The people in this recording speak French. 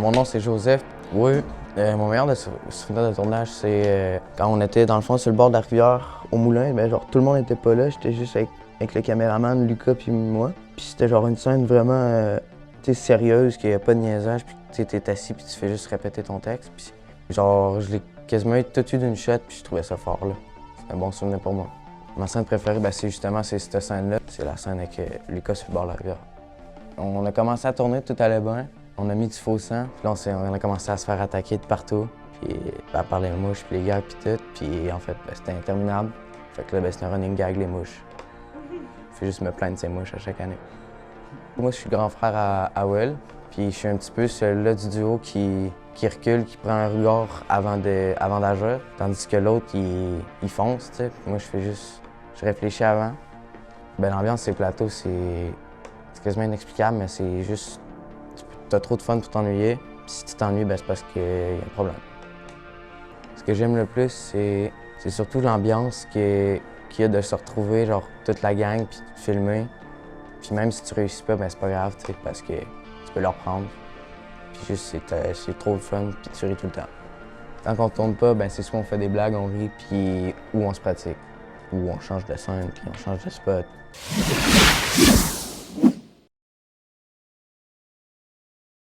Mon nom, c'est Joseph. Oui, mon meilleur souvenir de tournage, c'est quand on était dans le fond sur le bord de la rivière au moulin. Ben, genre, tout le monde n'était pas là. J'étais juste avec le caméraman, Lucas puis moi. Puis c'était genre une scène vraiment sérieuse, qu'il n'y a pas de niaisage. Puis tu es assis puis tu fais juste répéter ton texte. Puis genre, je l'ai quasiment tout eu d'une shot puis je trouvais ça fort, là. C'est un bon souvenir pour moi. Ma scène préférée, ben, c'est cette scène-là. C'est la scène avec Lucas sur le bord de la rivière. On a commencé à tourner, tout allait bien. On a mis du faux sang, puis là, on a commencé à se faire attaquer de partout, puis par les mouches, puis les gars, puis tout. Puis en fait, ben, c'était interminable. Fait que là, ben, c'est un running gag, les mouches. Je fais juste me plaindre de ces mouches à chaque année. Moi, je suis le grand frère à Will, puis je suis un petit peu celui-là du duo qui recule, qui prend un regard avant d'agir, tandis que l'autre, il fonce, tu sais. Moi, je réfléchis avant. Ben, l'ambiance ces plateaux, c'est quasiment inexplicable, mais c'est juste, t'as trop de fun pour t'ennuyer. Puis si tu t'ennuies, ben, c'est parce qu'il y a un problème. Ce que j'aime le plus, c'est surtout l'ambiance qu'il y a de se retrouver, genre, toute la gang, puis de filmer. Puis même si tu réussis pas, ben, c'est pas grave, tu sais, parce que tu peux le reprendre. Puis juste, c'est trop fun, puis tu ris tout le temps. Quand on tourne pas, ben, c'est soit on fait des blagues, on rit, puis ou on se pratique. Ou on change de scène, puis on change de spot.